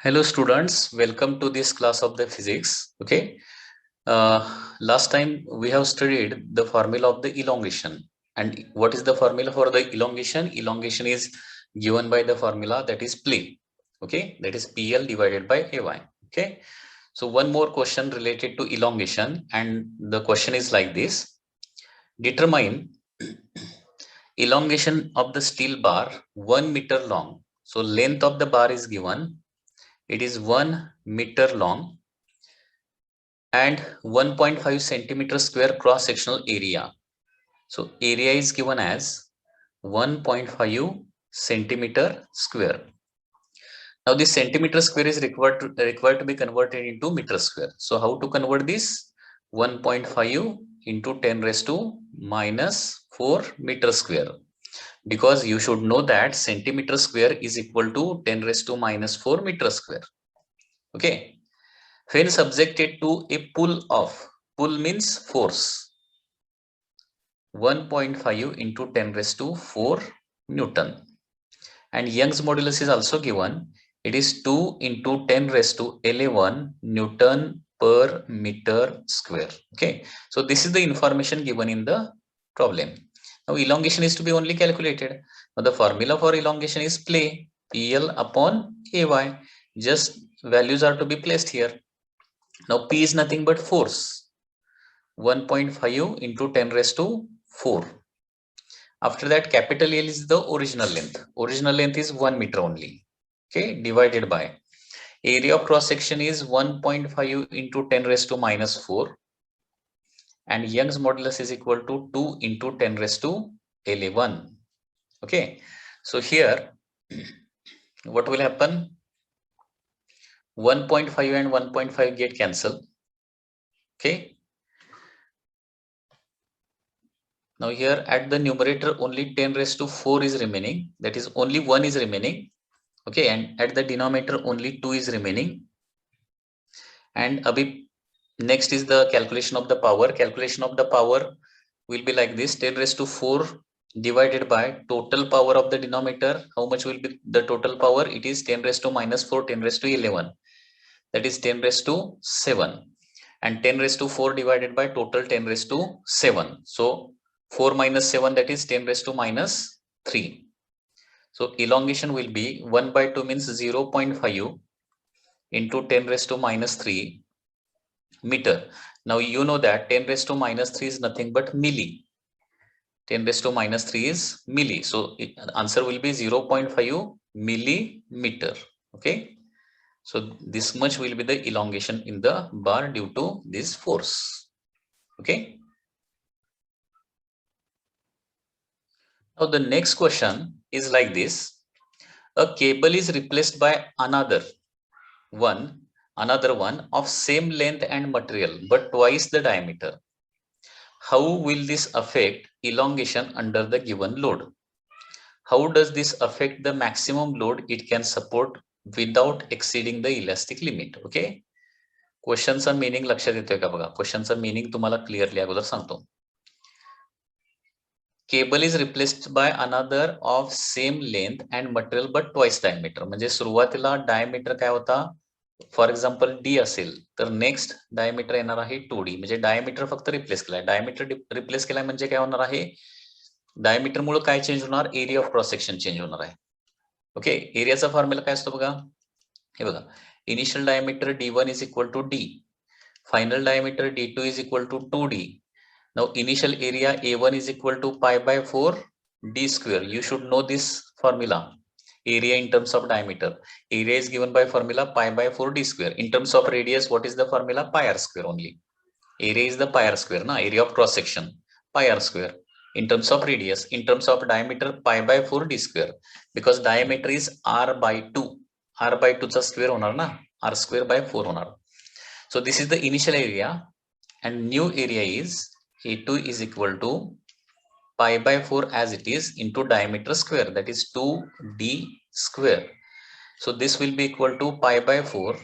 Hello students, welcome to this class of the physics. Okay, last time we have studied the formula of the elongation. And what is the formula for the elongation? Elongation is given by the formula that is PLY. Okay, that is PL divided by AY. Okay, so one more question related to elongation, and the question is like this: determine elongation of the steel bar 1 meter long. So length of the bar is given. It is 1 meter long and 1.5 centimeter square cross sectional area. So area is given as 1.5 centimeter square. Now this centimeter square is required to be converted into meter square. So how to convert this? 1.5 into 10 raised to minus 4 meter square. Because you should know that centimeter square is equal to 10 raised to minus 4 meter square. Okay. When subjected to a pull means force, 1.5 into 10 raised to 4 Newton. And Young's modulus is also given. It is 2 into 10 raised to 11 Newton per meter square. Okay. So this is the information given in the problem. Now elongation is to be only calculated. Now the formula for elongation is PL upon AY. Just values are to be placed here. Now P is nothing but force. 1.5 into 10 raised to 4. After that, capital L is the original length. Original length is 1 meter only. Okay, divided by area of cross section is 1.5 into 10 raised to minus 4. And Young's modulus is equal to 2 into 10 raised to 11. Okay, so here what will happen? 1.5 and 1.5 get cancelled. Okay. Now here at the numerator only 10 raised to 4 is remaining. That is only 1 is remaining. Okay, and at the denominator only 2 is remaining. And next is the calculation of the power. Calculation of the power will be like this: 10 raised to 4 divided by total power of the denominator. How much will be the total power? It is 10 raised to minus 4, 10 raised to 11. That is 10 raised to 7. And 10 raised to 4 divided by total 10 raised to 7. So 4 minus 7, that is 10 raised to minus 3. So elongation will be 1 by 2 means 0.5 into 10 raised to minus 3 meter. Now you know that 10 raised to minus 3 is nothing but milli. 10 raised to minus 3 is milli. So answer will be 0.5 millimeter. Okay. So this much will be the elongation in the bar due to this force. Okay. Now the next question is like this: a cable is replaced by another one of same length and material but twice the diameter. How will this affect elongation under the given load? How does this affect the maximum load it can support without exceeding the elastic limit? Okay. क्वेश्चनचा meaning लक्षात येतोय का बघा. क्वेश्चनचा meaning तुम्हाला clearly अगोदर सांगतो. Cable is replaced by another of same length and material but twice diameter. म्हणजे सुरुवातीला डायमीटर काय होता? फॉर एक्झाम्पल डी असेल तर नेक्स्ट डायमीटर येणार आहे 2D. म्हणजे डायमीटर फक्त रिप्लेस केलाय. डायमीटर रिप्लेस केलाय म्हणजे काय होणार आहे? डायमीटर मुळे काय चेंज होणार? Area of cross section change होणार आहे. ओके. एरियाचा फॉर्म्युला काय असतो बघा. हे बघा, initial diameter D1 is equal to D. Final diameter D2 is equal to 2D. Now initial area A1 is equal to pi by 4 D square. You should know this formula. Area in terms of diameter. Area is given by formula pi by 4 D square. In terms of radius, what is the formula? Pi r square only. Area is the pi r square, na? Area of cross section. Pi r square. In terms of radius. In terms of diameter, pi by 4 D square. Because diameter is r by 2. R by 2 चा square होणार ना? R square by 4 होणार. So this is the initial area, and new area is A2 is equal to pi by 4 as it is into diameter square, that is 2D square. So this will be equal to pi by 4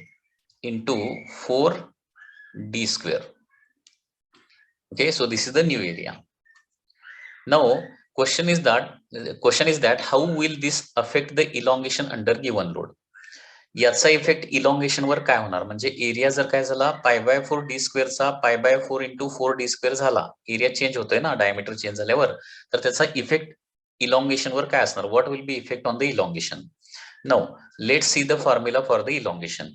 into 4D square. Okay, so this is the new area. Now question is that how will this affect the elongation under given load? याचा effect इलॉंगेशनवर काय होणार, म्हणजे area जर काय झाला π/4 d स्क्वेअरचा π/4 × 4 d square झाला, area change होतोय ना डायमीटर चेंज झाल्यावर, तर त्याचा इफेक्ट इलॉंगेशनवर काय असणार, what will be effect on the elongation. Now let's see the formula for the elongation.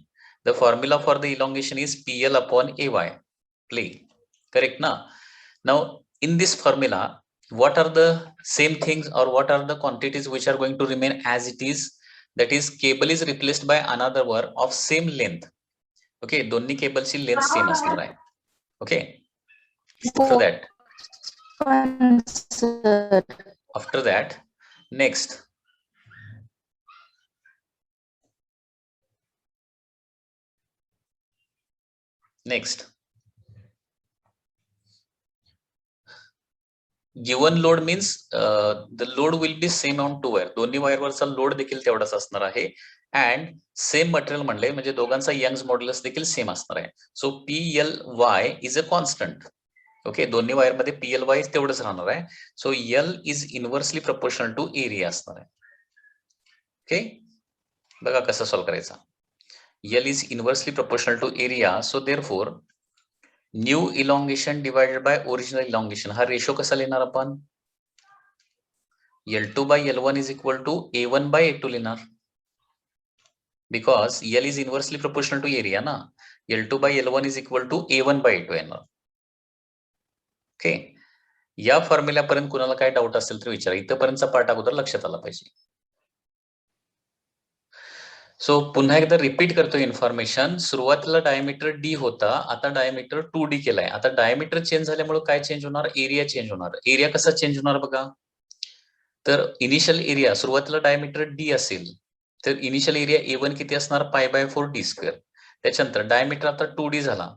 The formula for the elongation is PL/AY. Play correct ना. Now in this formula, what are the same things or what are the quantities which are going to remain as it is? That is, cable is replaced by another wire of same length. Okay, दोन्ही केबलची length same असणार आहे. Okay, after that next given load means the load will be same on two wire. दोन्ही वायरवरचा load देखील तेवढाच असणार आहे and same material म्हणले म्हणजे दोघांचा यंग्स मॉड्युलस देखील सेम असणार आहे. So PLY is a constant. Okay, दोन्ही वायर मध्ये PLY तेवढंच राहणार आहे. So L is inversely proportional to area असणार आहे. ओके, बघा कसं सॉल्व्ह करायचा. L is inversely proportional to area, so therefore new elongation divided by original elongation. हा रेशो कसा लिहिणार आपण, L2/L1 is equal to A1/A2 लिहिणार, because L is inversely proportional to area ना. L2/L1 is equal to A1/A2 येणार. Okay, या फॉर्म्युल्यापर्यंत कुणाला काय डाऊट असेल तर विचारा. इथपर्यंतचा पार्ट अगोदर लक्षात आला पाहिजे. सो पुन्हा एकदा रिपीट करतो इन्फॉर्मेशन. सुरुवातीला डायमीटर D होता, आता डायमीटर 2D केलाय. आता डायमीटर चेंज झाल्यामुळे काय चेंज होणार, एरिया चेंज होणार. एरिया कसा चेंज होणार बघा, तर इनिशियल एरिया सुरुवातीला डायमीटर D असेल तर इनिशियल एरिया A1 किती असणार, π/4 d स्क्वेअर. त्याच्यानंतर डायमीटर आता 2D झाला.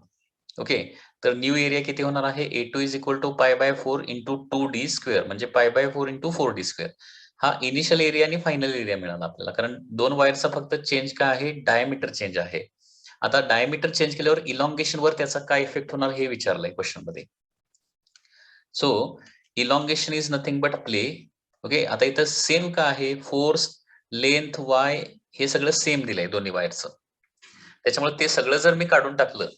ओके, तर न्यू एरिया किती होणार आहे, A2 is equal to π/4 × 2D square म्हणजे π/4 × 4D स्क्वेअर. हा इनिशियल एरिया आणि फायनल एरिया मिळाला आपल्याला, कारण दोन वायरचा फक्त चेंज काय आहे, डायमीटर चेंज आहे. आता डायमीटर चेंज केल्यावर इलॉंगेशन वर त्याचा काय इफेक्ट होणार हे विचारलंय क्वेश्चन मध्ये. So elongation is nothing but play. Okay, आता इथं सेम का आहे, फोर्स, लेंथ, वाय हे सगळं सेम दिलंय दोन्ही वायरचं. त्याच्यामुळे ते सगळं जर मी काढून टाकलं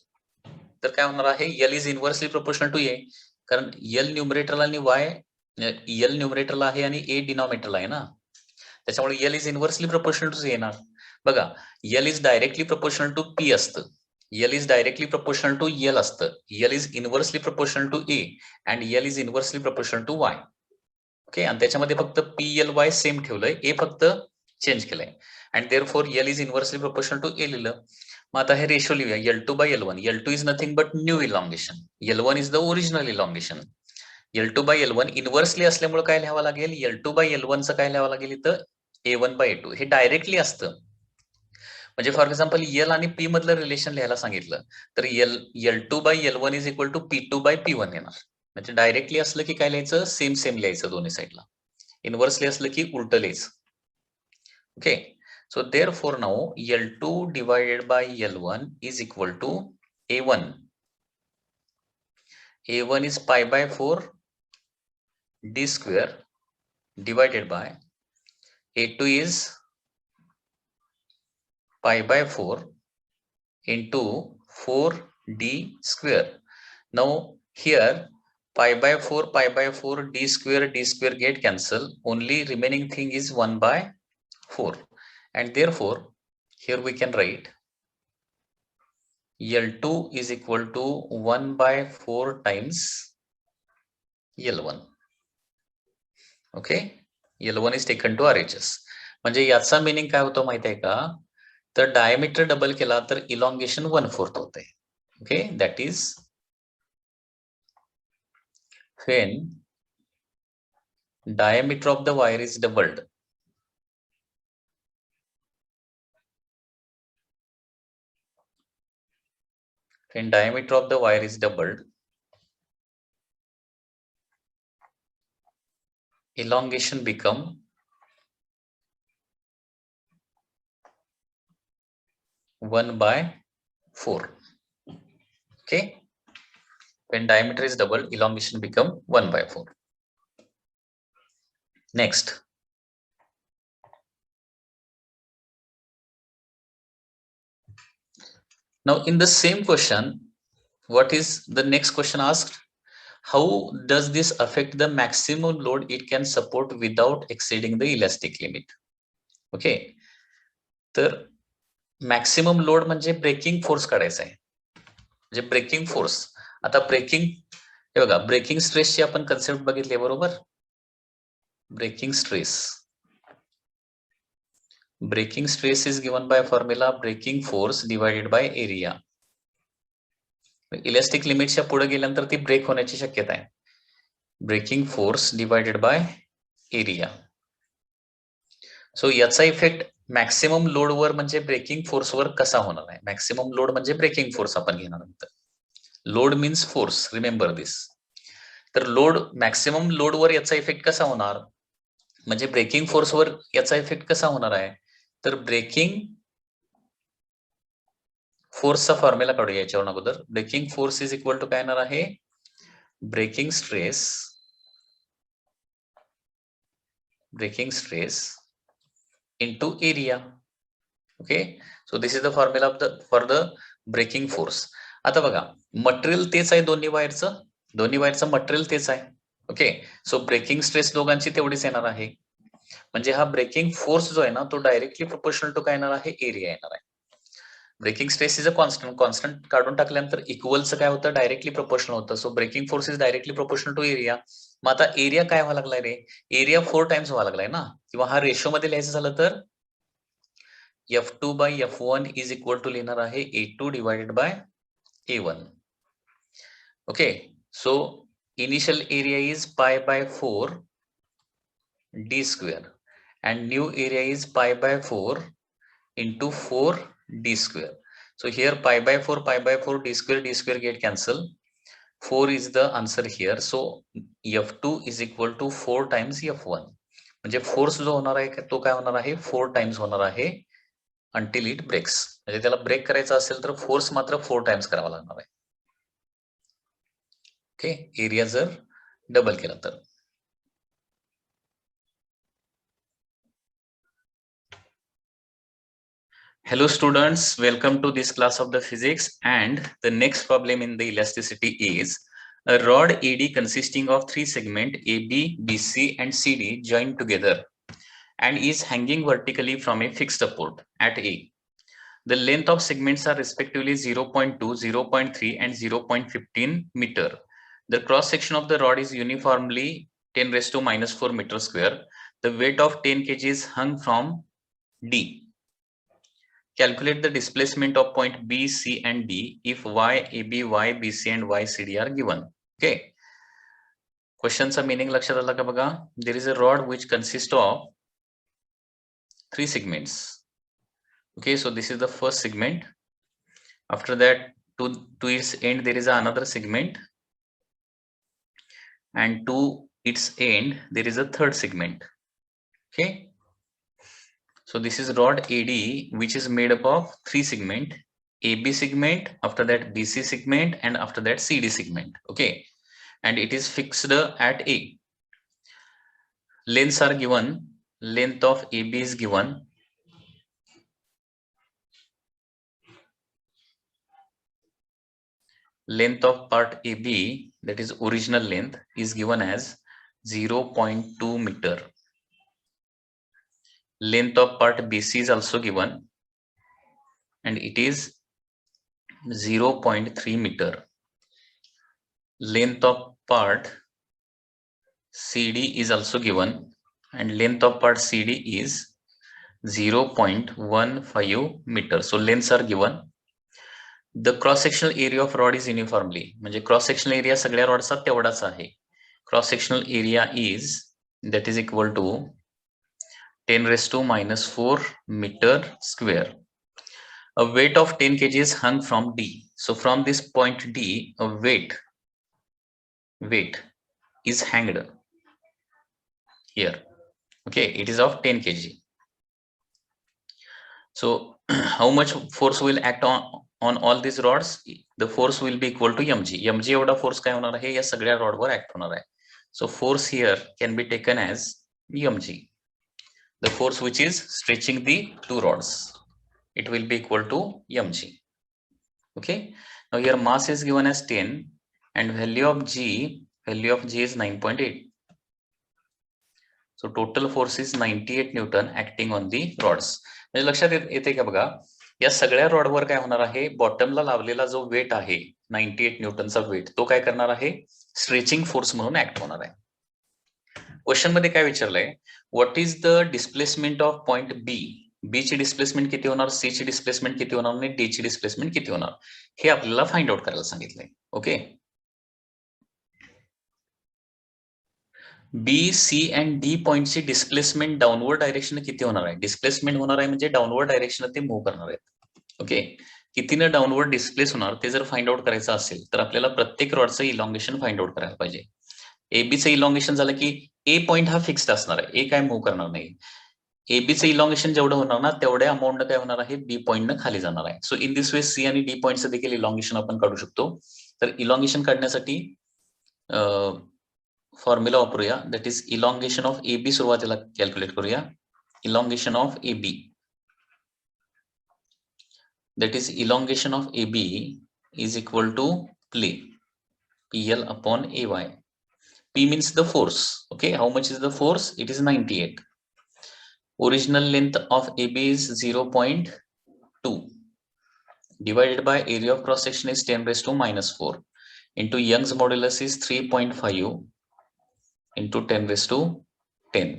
तर काय होणार आहे, L is inversely proportional to A, कारण L न्यूमरेटरला आणि L न्यूमरेटरला आहे आणि A डिनॉमिनेटरला आहे ना. त्याच्यामुळे L is inversely proportional to येणार. बघा, L is directly proportional to P असतं, L is directly proportional to L असतं, L is inversely proportional to A and L is inversely proportional to Y. Okay, आणि त्याच्यामध्ये फक्त PLY same ठेवलंय, A फक्त change केलंय and therefore L is inversely proportional to A लिहिलं. मग आता हे रेशो लिहूया, L2/L1. L2 is nothing but new elongation, L1 is the original elongation. L2/L1 inversely असल्यामुळे काय लिहावं लागेल, L2/L1 चं काय लिहावं लागेल इथं, A1/A2. हे डायरेक्टली असतं, म्हणजे फॉर एक्झाम्पल L आणि P मधलं रिलेशन लिहायला सांगितलं तर L2/L1 is equal to P2/P1 येणार. म्हणजे डायरेक्टली असलं की काय लिहायचं, सेम सेम लिहायचं दोन्ही साईडला. इनव्हर्सली असलं की उलट लिहायचं. Okay, so therefore now L2 divided by L1 is equal to A1. A1 is π/4 d square divided by A2 is π/4 into 4d square. Now here π/4 d square get cancel. Only remaining thing is 1/4. And therefore, here we can write L2 is equal to 1/4 times L1. Okay, L1 is taken to RHS. म्हणजे याचा meaning काय होतो माहिती आहे का, तर diameter double केला तर इलॉंगेशन 1/4 होते. Okay, that is when diameter of the wire is doubled. When diameter of the wire is doubled, elongation become 1/4. Okay, when diameter is doubled, elongation become 1/4. Next, Now in the same question, what is the next question asked? How does this affect the maximum load it can support without exceeding the elastic limit? Okay, तर maximum load म्हणजे breaking force काढायचा आहे. म्हणजे breaking force, आता breaking, हे बघा breaking स्ट्रेसची आपण कन्सेप्ट बघितली बरोबर. Breaking stress is given by formula breaking force divided by area. Elastic लिमिटच्या पुढे गेल्यानंतर ती ब्रेक होण्याची शक्यता आहे. Breaking force divided by area. So याचा इफेक्ट मॅक्सिमम लोडवर म्हणजे ब्रेकिंग फोर्सवर कसा होणार आहे? मॅक्सिमम लोड म्हणजे ब्रेकिंग फोर्स आपण घेणार नंतर. Load means force, remember this. तर लोड, मॅक्सिमम लोडवर याचा इफेक्ट कसा होणार? म्हणजे ब्रेकिंग फोर्सवर याचा इफेक्ट कसा होणार आहे? तर ब्रेकिंग फोर्सचा फॉर्म्युला काढूया याच्यावर अगोदर. Breaking force is equal to काय येणार आहे? Breaking stress into area. Okay, so this is the formula for the breaking force. आता बघा मटेरियल तेच आहे दोन्ही वायरचं मटेरियल तेच आहे. ओके, सो ब्रेकिंग स्ट्रेस दोघांची तेवढीच येणार आहे. म्हणजे हा ब्रेकिंग फोर्स जो आहे ना तो डायरेक्टली प्रोपोर्शनल टू काय येणार आहे? एरिया येणार आहे. Breaking stress is a constant काढून टाकल्यानंतर इक्वलचं काय होतं? डायरेक्टली प्रोपोर्शनल होतं. So breaking force is directly proportional to area. मग आता एरिया काय व्हायला लागलाय रे? एरिया 4 टाइम्स व्हायला लागलाय ना. किंवा हा रेशो मध्ये लिहायचं झालं तर F2 by F1 is equal to लिहिणार आहे A2 divided by A1. Okay, so initial area is pi by 4 d square and new area is pi by 4 into 4 d square. So here pi by 4 d square get cancel. 4 is the answer here. So F2 is equal to 4 times F1. म्हणजे force जो होणार आहे तो काय होणार आहे? 4 times होणार आहे until it breaks. म्हणजे त्याला ब्रेक करायचा असेल तर फोर्स मात्र 4 टाइम्स करावा लागणार आहे. ओके, एरिया जर डबल केला तर. Hello students, welcome to this class of the physics, and the next problem in the elasticity is a rod AD consisting of 3 segments AB, BC and CD joined together and is hanging vertically from a fixed support at A. The length of segments are respectively 0.2, 0.3 and 0.15 meter. The cross section of the rod is uniformly 10 raised to minus 4 meter square. The weight of 10 kg is hung from D. Calculate the displacement of point B, C and D if Y, AB, Y, BC and Y, CD are given. Okay. Question's meaning लक्षात आला का बघा? There is a rod which consists of 3 segments. Okay, so this is the first segment. After that, to its end there is another segment, and to its end there is a third segment. Okay, so this is rod AD which is made up of 3 segment, AB segment, after that BC segment and after that CD segment. Okay, and it is fixed at A. Lengths are given. Length of AB is given. Length of part AB, that is original length, is given as 0.2 meter. Length of part BC is also given and it is 0.3 meter. Length of part CD is also given and length of part CD is 0.15 meter. So lengths are given. The cross sectional area of rod is uniformly, म्हणजे cross sectional area सगळ्या रॉडचा तेवढाच आहे. Cross sectional area is, that is equal to 10 raised to minus 4 meter square. A weight of 10 kg is hung from D. So from this point D, a weight is hanged here. Okay, it is of 10 kg. So how much force will act on all these rods? The force will be equal to mg. mg एवढा force काय होणार आहे? या सगळ्या rod वर act होणार आहे. So force here can be taken as mg. The force which is stretching the 2 rods, it will be equal to mg. Okay. Now here mass is given as 10 and value of G is 9.8. So total force is 98 Newton acting on the rods. म्हणजे लक्षात येते का बघा, या सगळ्या रॉडवर काय होणार आहे, बॉटमला लावलेला जो वेट आहे 98 न्यूटनचा वेट, तो काय करणार आहे, स्ट्रेचिंग फोर्स म्हणून ऍक्ट होणार आहे. क्वेश्चन मध्ये काय विचारलंय, what is the displacement of point B. B ची डिस्प्लेसमेंट किती होणार, सी ची डिस्प्लेसमेंट किती होणार आणि डी ची डिस्प्लेसमेंट किती होणार, हे आपल्याला फाइंड आउट करायला सांगितलंय. Okay. B, C and D पॉइंटची डिस्प्लेसमेंट डाऊनवर्ड डायरेक्शन किती होणार आहे, डिस्प्लेसमेंट होणार आहे म्हणजे डाऊनवर्ड डायरेक्शन ते मूव्ह करणार आहेत. ओके. कितीनं डाऊनवर्ड डिस्प्लेस होणार ते जर फाइंड आउट करायचं असेल तर आपल्याला प्रत्येक रॉडचं इलॉंगेशन फाइंड आउट करायला पाहिजे. एबीचं इलॉंगेशन झालं की ए पॉइंट हा फिक्स्ड असणार आहे, ए काय मूव्ह करणार नाही. एबीचं इलॉंगेशन जेवढं होणार ना तेवढ्या अमाऊंट काय होणार आहे, बी पॉइंटनं खाली जाणार आहे. So in this way C आणि डी पॉइंटचं देखील इलॉंगेशन आपण काढू शकतो. तर इलॉंगेशन काढण्यासाठी फॉर्म्युला वापरूया, that is elongation of A B. सुरुवातीला कॅल्क्युलेट करूया. Elongation of A B, that is elongation of AB is equal to PL upon AY. P means the force. Okay, how much is the force? It is 98. Original length of AB is 0.2 divided by area of cross section is 10 raised to minus 4 into Young's modulus is 3.5 into 10 raised to 10.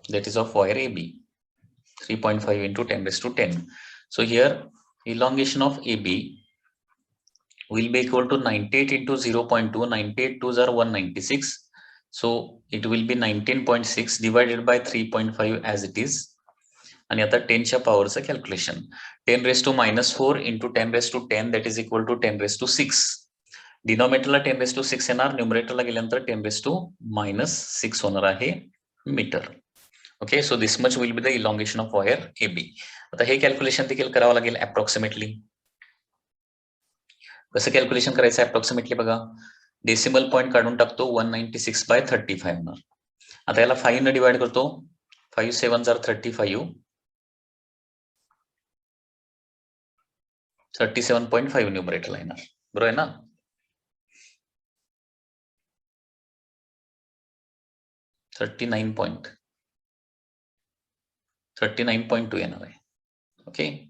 That is of wire AB. 3.5 into 10 raised to 10. So here elongation of AB will be equal to 98 into 0.2. 98 2s are 196. So it will be 19.6 divided by 3.5 as it is. आणि आता 10च्या पॉवरचं calculation, 10 raised to minus 4 into 10 raised to 10 that is equal to 10 raised to 6. डिनॉमिनेटरला 10 raised to 6 येणार, न्यूमरेटरला गेल्यानंतर 10 raised to minus 6 होणार आहे मीटर. Okay. So this much will be the elongation of wire AB. आता हे कॅल्क्युलेशन देखील करावं लागेल अप्रॉक्सिमेटली. कसं कॅल्क्युलेशन करायचं अप्रॉक्सिमेटली बघा, डेसिमल पॉईंट काढून टाकतो, 196/35 होणार. आता याला 5 ने डिवाइड करतो, 5 7s are 35, 37.5 न्यूमरेटरला येणार. बरोबर आहे ना. $39.2 येणार आहे. Okay.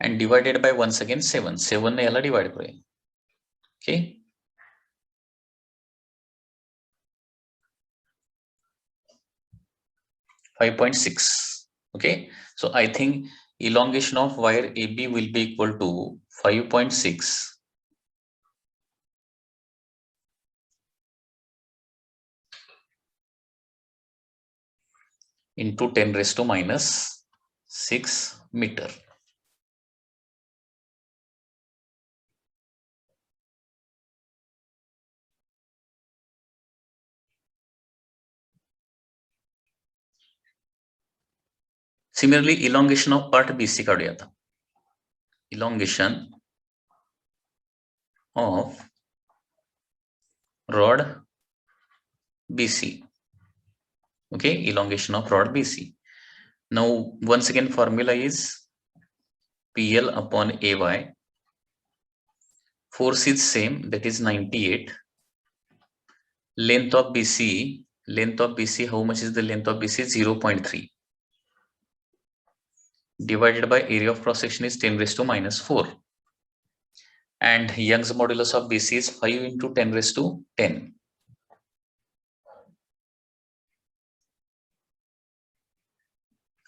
and divided by once again 7 ने याला डिवाइड करूया. Okay. $5.6. Okay, so I think elongation of wire AB will be equal to 5.6 into 10 raised to minus 6 meter. Similarly, elongation of part BC काढूया आता. Elongation of rod BC. Okay, elongation of rod BC. Now once again formula is PL upon AY. Force is same, that is 98. Length of BC, how much is the length of BC? 0.3 divided by area of cross section is 10 raised to minus 4. And Young's modulus of BC is 5 into 10 raised to 10.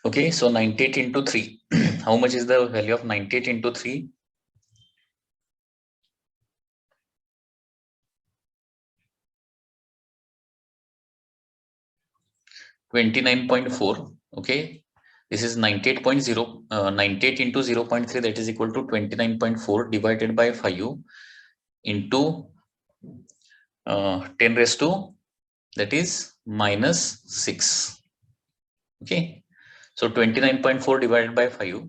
Okay, so 98 into 3. How much is the value of 98 into 3? 29.4. Okay, this is 98.0, 98 into 0.3, that is equal to 29.4 divided by 5 into 10 raised to, that is minus 6. Okay, so 29.4 divided by 5.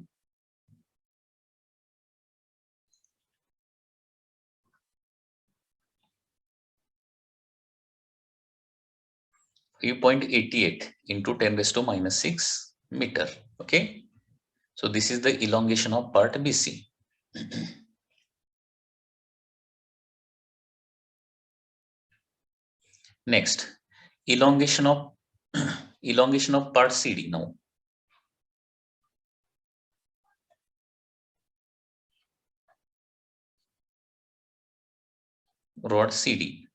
3.88 into 10 raised to minus 6 meter. Okay. So this is the elongation of part BC. Next, elongation of elongation of part CD now. Rod CD.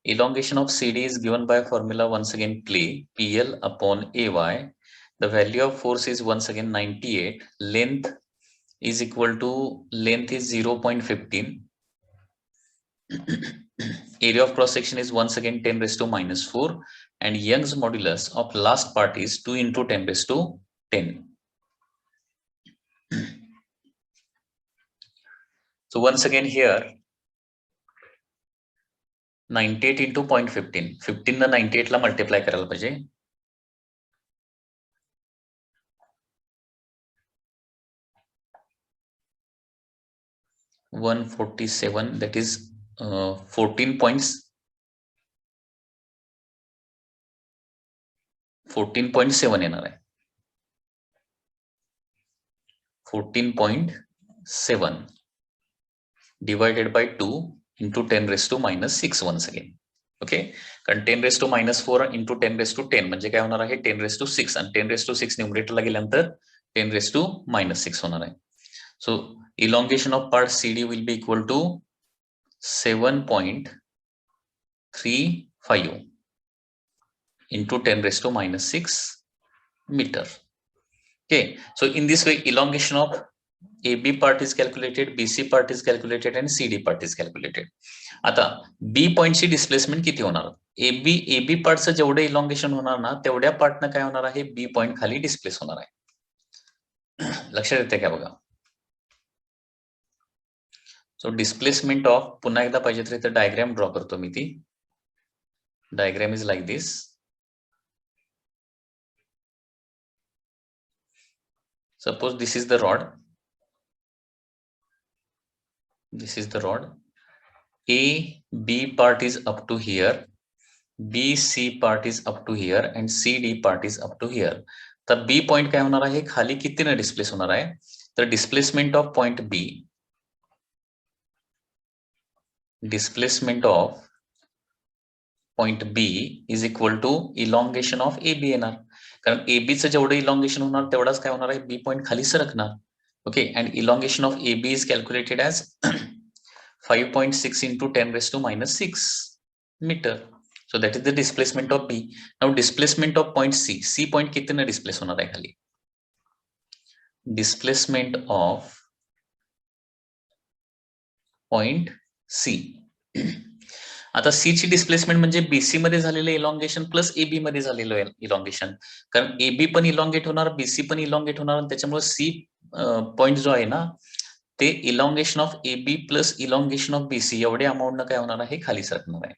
Elongation of CD is given by formula once again play PL upon AY. The value of force is once again 98. Length is equal to length is 0.15. Area of cross section is once again 10 raised to minus 4, and Young's modulus of last part is 2 into 10 raised to 10. So once again here 98 into 0.15. 15 ना 98 ला multiply करायला पाहिजे. 147, that is 14 points. 14.7 येणार आहे. 14.7 divided by 2 into 10 raised to minus 6 once again. Okay, कारण 10 raised to minus 4 into 10 raised to 10 म्हणजे काय होणार आहे 10 raised to 6 आणि 10 raised to 6 न्यूमरेटरला गेल्यानंतर 10 raised to minus 6 होणार आहे. So elongation of part CD will be equal to 7.35 into 10 raised to minus 6 meter. Okay, so in this way elongation of AB part is calculated, BC part is calculated and CD part is calculated. आता B point ची displacement किती होणार? AB पार्टचं जेवढे elongation होणार ना तेवढ्या पार्टनं काय होणार आहे B पॉइंट खाली डिस्प्लेस होणार आहे. लक्षात येते का बघा? सो डिस्प्लेसमेंट ऑफ पुन्हा एकदा पाहिजे तर इथे डायग्राम ड्रॉ करतो मी ती. Diagram is like this. Suppose this is the rod. This is the rod. AB part is up to here. BC part is up to here and CD part is up to here. तर B point काय होणार आहे खाली कितीने displace होणार आहे? तर displacement of point B, displacement of point B is equal to elongation of AB येणार. कारण AB चं जेवढं इलॉंगेशन होणार तेवढाच काय होणार आहे B पॉइंट खाली सरकणार. Okay, and elongation of AB is calculated as 5.6 into 10 raised to minus 6 meter. So that is the displacement of B. Now displacement of point C. C point कितने डिस्प्लेस होणार आहे खाली? Displacement of point C. आता C ची displacement म्हणजे BC मध्ये झालेलं elongation plus AB मध्ये झालेलं इलॉंगेशन. कारण AB पण इलॉंगेट होणार, BC पण इलॉंगेट होणार, त्याच्यामुळे C पॉइंट जो आहे ना ते elongation of AB plus elongation of BC एवढे अमाउंट काय होणार आहे खाली सरकणार आहे.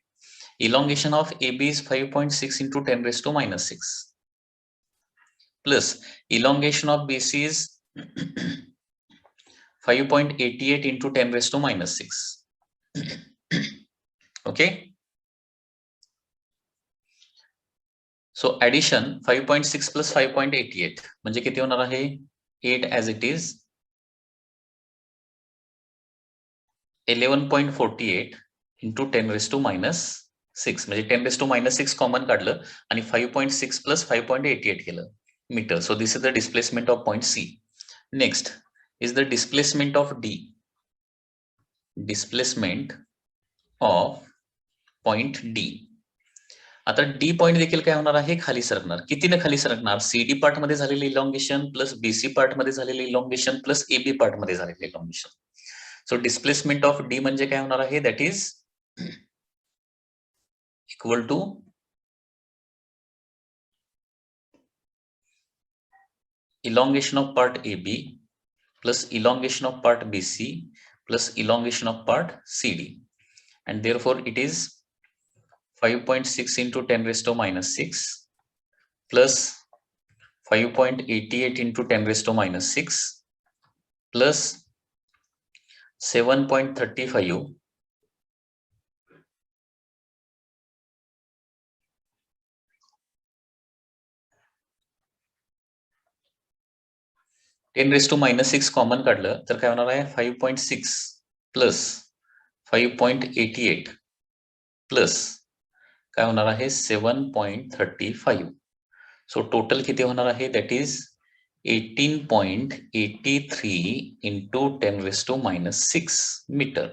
Elongation of AB is 5.6 into 10 raised to minus 6 plus elongation of BC is 5.88 into 10 raised to minus 6. Okay. So addition 5.6 plus 5.88 म्हणजे किती होणार आहे 8 as it is 11.48 into 10 raised to minus 6 म्हणजे 10 raised to minus 6 कॉमन काढलं आणि 5.6 plus 5.88 केलं metre. So this is the displacement of point C. Next is the displacement of D. Displacement of point D. आता D point देखील काय होणार आहे खाली सरकणार. कितीने खाली सरकणार? CD पार्ट मध्ये झालेले इलॉंगेशन प्लस BC पार्ट मध्ये झालेले इलॉंगेशन प्लस AB पार्ट मध्ये झालेले elongation. So displacement of D म्हणजे काय होणार आहे that is equal to elongation of part AB plus elongation of part BC plus elongation of part CD, and therefore it is 5.6 into 10 raised to minus 6 plus 5.88 into 10 raised to minus 6 plus 7.35 10⁻⁻6 common काढलं तर काय होणार आहे 5.6 plus 5.88 plus काय होणार आहे 7.35. So total किती होणार आहे that is 18.83 into 10⁻⁻6 meter.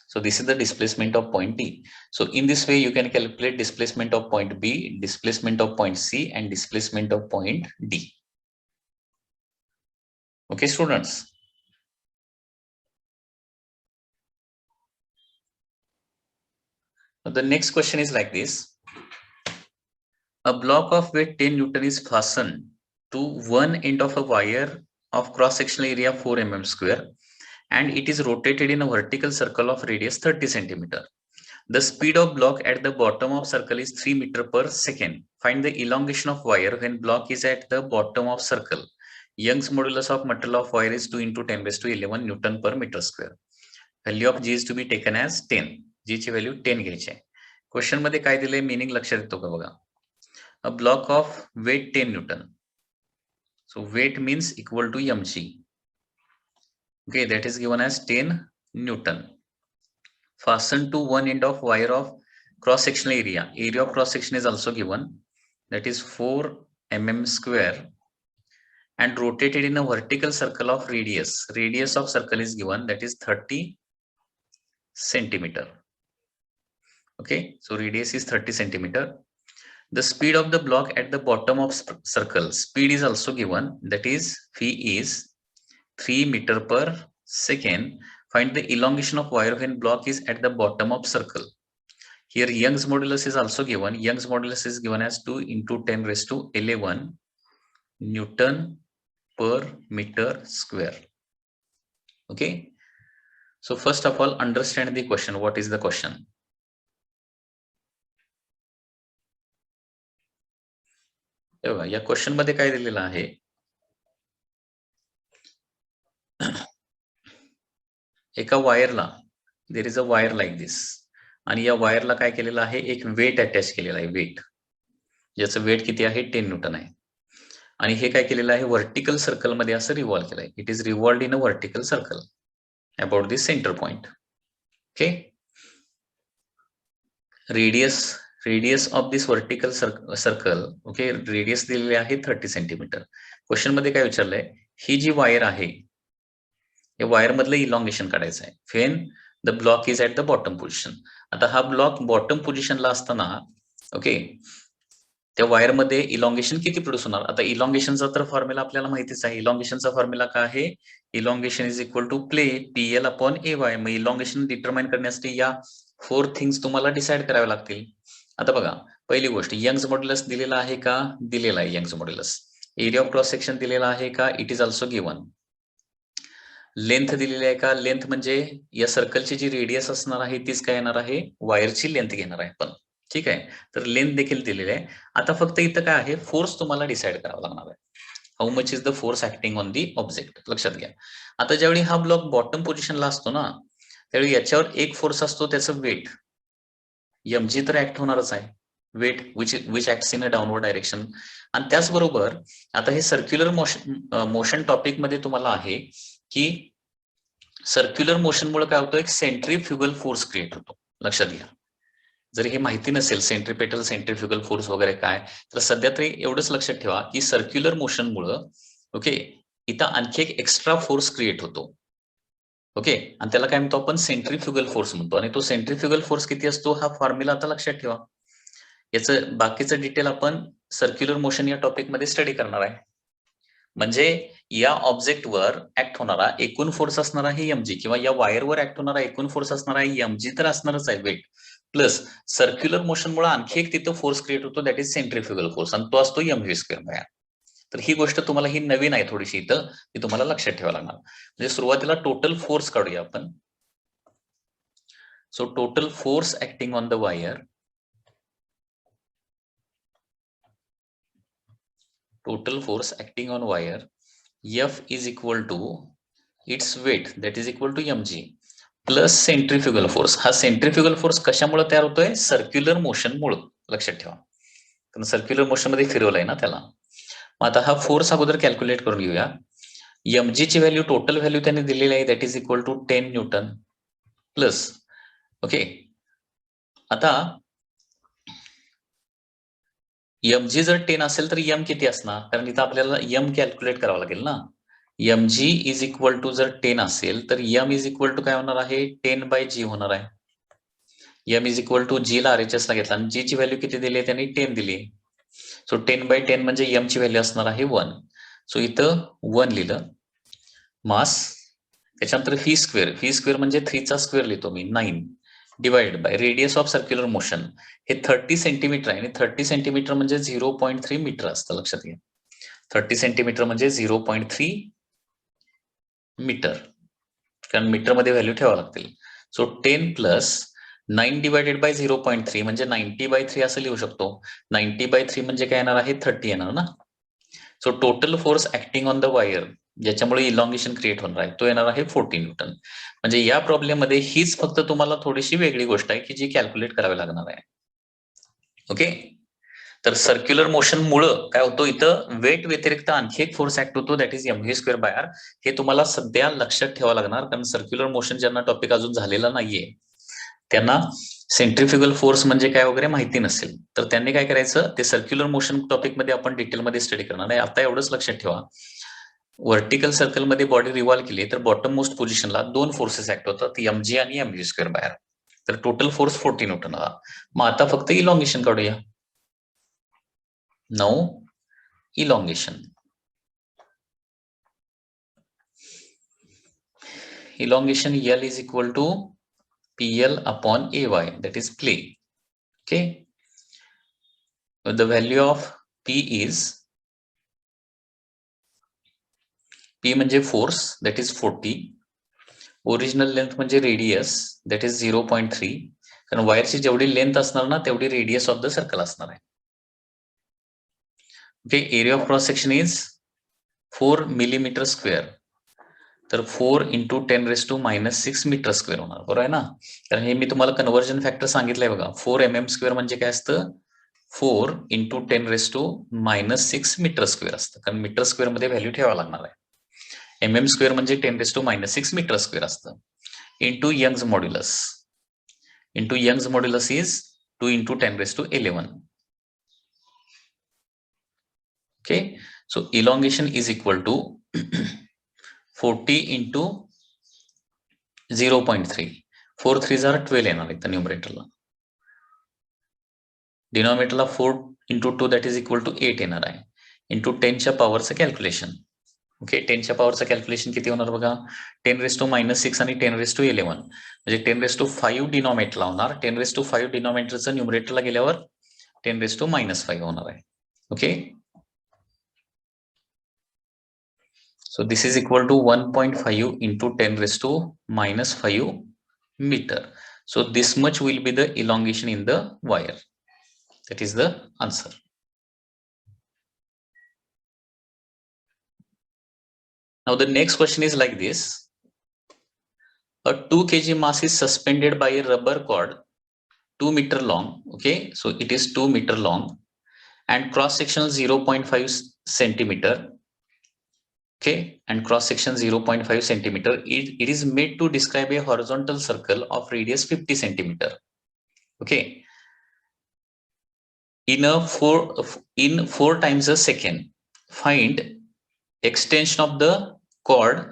So this is the displacement of point D. So in this way you can calculate displacement of point B, displacement of point C and displacement of point D. Okay students. Now the next question is like this. A block of weight 10 Newton is fastened to one end of a wire of cross-sectional area 4 mm square and it is rotated in a vertical circle of radius 30 centimeter. The speed of block at the bottom of circle is 3 meter per second. Find the elongation of wire when block is at the bottom of circle. Young's modulus of material of wire is 2 into 10⁻11 Newton per meter square. Value of G is to be taken as 10. G ची value 10 घ्यायची आहे. Question मध्ये काय दिले meaning लक्षात येतो का बघा. A block of weight 10 Newton. So weight means equal to mg. Okay, that is given as 10 Newton. Fastened to one end of wire of cross-sectional area. Area of cross-section is also given. That is 4 mm square. And rotated in a vertical circle of radius. Radius of circle is given. That is 30 centimeter. Okay, so radius is 30 centimeter. The speed of the block at the bottom of circle. Speed is also given. That is V is 3 meter per second. Find the elongation of wire when block is at the bottom of circle. Here Young's modulus is also given. Young's modulus is given as 2 into 10⁻11 Newton per meter square. Okay. So first of all, understand the question. What is the question? या question मध्ये काय दिलेलं आहे एका वायरला there is a wire like this आणि या वायरला काय केलेलं आहे एक वेट अटॅच केलेला आहे वेट ज्याचं वेट किती आहे 10 न्यूटन आहे आणि हे काय केलेलं आहे व्हर्टिकल सर्कल मध्ये असं रिव्हॉल्व केलंय it is revolved in a vertical circle about this centre point okay radius of this vertical circle okay radius दिलेले आहे 30 सेंटीमीटर क्वेश्चन मध्ये काय विचारलंय ही जी वायर आहे या वायर मधलं इलॉंगेशन काढायचं आहे when the block is at the bottom position आता हा ब्लॉक बॉटम पोझिशनला असताना ओके त्या वायर मध्ये इलॉंगेशन किती प्रोड्यूस होणार आता इलॉंगेशनचा तर फॉर्म्युला आपल्याला माहितीच आहे इलॉंगेशनचा फॉर्म्युला काय आहे elongation is equal to play PL upon AY मग इलॉंगेशन डिटरमाइन करण्यासाठी या 4 थिंग्स तुम्हाला डिसाइड कराव्या लागतील आता बघा पहिली गोष्ट यंग्स मॉड्युलस दिलेला आहे का दिलेला आहे Young's modulus area of cross section दिलेला आहे का it is also given length दिलेली आहे का लेंथ म्हणजे या सर्कलची जी रेडियस असणार आहे तीच काय येणार आहे वायरची लेंथ घेणार आहे पण ठीक आहे तर लेंथ देखील दिलेली आहे आता फक्त इथं काय आहे फोर्स तुम्हाला डिसाइड करावा लागणार आहे how much is the force acting on the object लक्षात घ्या आता ज्यावेळी हा ब्लॉक बॉटम पोझिशनला असतो ना त्यावेळी याच्यावर एक फोर्स असतो त्याचं वेट mg तर ऍक्ट होणारच आहे weight which acts in a downward direction आणि त्याचबरोबर आता हे सर्क्युलर मोशन टॉपिक मध्ये तुम्हाला आहे की सर्क्युलर मोशन मुळे काय होतं एक सेंट्रीफ्युगल फोर्स क्रिएट होतो लक्षात घ्या जर हे माहिती नसेल सेंट्रीपेटल सेंट्रीफ्युगल फोर्स वगैरे काय तर सध्या तरी एवढंच लक्षात ठेवा की सर्क्युलर मोशन मुळे ओके इथं आणखी एक एक्स्ट्रा फोर्स क्रिएट होतो ओके आणि त्याला काय म्हणतो आपण सेंट्रीफ्युगल फोर्स म्हणतो आणि तो सेंट्रीफ्युगल फोर्स किती असतो हा फॉर्म्युला आता लक्षात ठेवा याचं बाकीचं डिटेल आपण सर्क्युलर मोशन या टॉपिक मध्ये स्टडी करणार आहे म्हणजे या ऑब्जेक्टवर ऍक्ट होणारा एकूण फोर्स असणार आहे mg किंवा या वायरवर ऍक्ट होणारा एकूण फोर्स असणार आहे mg तर असणारच आहे वेट प्लस सर्क्युलर मोशन मुळे आणखी एक तिथं फोर्स क्रिएट होतो दॅट इज सेंट्रीफ्युगल फोर्स आणि तो असतो mv स्क्वेअर बाय तर ही गोष्ट तुम्हाला ही नवीन आहे थोडीशी इथं ती तुम्हाला लक्षात ठेवावं लागणार म्हणजे सुरुवातीला टोटल फोर्स काढूया आपण so total force acting on the wire total force acting on wire F is equal to its weight that is equal to mg plus centrifugal force हा centrifugal force कशामुळे तयार होतोय सर्क्युलर मोशन मुळे लक्षात ठेवा कारण सर्क्युलर मोशन मध्ये फिरवलंय ना त्याला मग आता हा फोर्स अगोदर कॅल्क्युलेट करून घेऊया mg ची व्हॅल्यू टोटल व्हॅल्यू त्याने दिलेली आहे, that is equal to 10 newton plus. Okay, आता mg जर 10 असेल तर m किती असणार, कारण इथं आपल्याला m कॅल्क्युलेट करावं लागेल ना. mg इज इक्वल टू जर 10 असेल तर m इज इक्वल टू काय होणार आहे, 10/g होणार आहे. m is equal to g ला RHS ला घेतला आणि g ची व्हॅल्यू किती दिली आहे त्यांनी, 10 दिली. सो 10/10 म्हणजे m ची व्हॅल्यू असणार आहे 1. सो इथं 1 लिहिलं मास. त्याच्यानंतर व्ही स्क्वेअर म्हणजे 3 चा स्क्वेअर लिहितो मी, 9 divided by radius of circular motion. हे 30 सेंटीमीटर आहे आणि 30 सेंटीमीटर म्हणजे 0.3 मीटर असतं, लक्षात घ्या. 30 सेंटीमीटर म्हणजे 0.3 मीटर, कारण मीटर मध्ये व्हॅल्यू ठेवावं लागतील. सो 10 प्लस 9 डिवायडेड बाय 0.3 म्हणजे 90/3 असं लिहू शकतो. 90/3 म्हणजे काय येणार आहे, 30 येणार ना. So total force acting on the wire, ज्याच्यामुळे इलॉंगेशन क्रिएट होणार आहे, तो येणार आहे 40 न्यूटन. म्हणजे या प्रॉब्लेम मध्ये हीच फक्त तुम्हाला थोडीशी वेगळी गोष्ट आहे की जी कॅल्क्युलेट करावी लागणार आहे. ओके, तर सर्क्युलर मोशन मुळे काय होतो, इथं वेट व्यतिरिक्त आणखी एक फोर्स ऍक्ट होतो, दॅट इज mv²/r. हे तुम्हाला सध्या लक्षात ठेवावं लागणार, कारण सर्क्युलर मोशन ज्यांना टॉपिक अजून झालेला नाहीये त्यांना सेंट्रिफ्युगल फोर्स म्हणजे काय वगैरे माहिती नसेल, तर त्यांनी काय करायचं, ते सर्क्युलर मोशन टॉपिक मध्ये आपण डिटेलमध्ये स्टडी करणार आहे. आता एवढंच लक्षात ठेवा, व्हर्टिकल सर्कल मध्ये बॉडी रिव्हॉल्व केली तर बॉटम मोस्ट पोझिशनला 2 फोर्सेस ऍक्ट होतात, mg आणि mv²/r. तर टोटल फोर्स 40 न्यूटन आला. मग आता फक्त इलॉंगेशन काढूया. Now elongation. Elongation L is equal to PL upon AY, that is play. Okay, the value of P is, P म्हणजे force, that is 40. Original length म्हणजे radius, that is 0.3. कारण वायरची जेवढी लेंथ असणार ना तेवढी रेडियस ऑफ द सर्कल असणार आहे. Okay, area of cross section is 4 millimetre square. तर 4 × 10⁻⁻6 मीटर स्क्वेअर होणार, बरोबर आहे ना. कारण हे मी तुम्हाला कन्व्हर्जन फॅक्टर सांगितलंय बघा. 4 mm² म्हणजे काय असतं, 4 × 10⁻⁻6 मीटर स्क्वेअर असतं, कारण मीटर स्क्वेअर मध्ये व्हॅल्यू ठेवावं लागणार आहे. mm² म्हणजे 10⁻⁻6 मीटर स्क्वेअर असतं. Into Young's modulus, into Young's modulus is 2 × 10⁻11. Okay, so elongation is equal to 40 × 0.3. 4 3s are 12 येणार इथं न्यूमरेटरला. डिनॉमिनेटरला 4 × 2 दॅट इज इक्वल टू 8 येणार आहे, इंटू 10च्या पॉवरचं कॅल्क्युलेशन. ओके, 10च्या पॉवरचं कॅल्क्युलेशन किती होणार बघा, 10⁻⁻6 आणि 10⁻11 म्हणजे 10⁻5 डिनॉमिनेटरला होणार. 10⁻5 डिनॉमिनेटरचं न्यूमरेटरला गेल्यावर 10⁻⁻5 होणार आहे. Okay, so this is equal to 1.5 into 10⁻⁻5 meter. So this much will be the elongation in the wire. That is the answer. Now the next question is like this. A 2 kg mass is suspended by a rubber cord 2 meter long. Okay, so it is 2 meter long and cross section 0.5 centimeter. Okay, and cross section 0.5 centimeter. It is made to describe a horizontal circle of radius 50 centimeter. Okay, in 4 times a second. Find extension of the cord.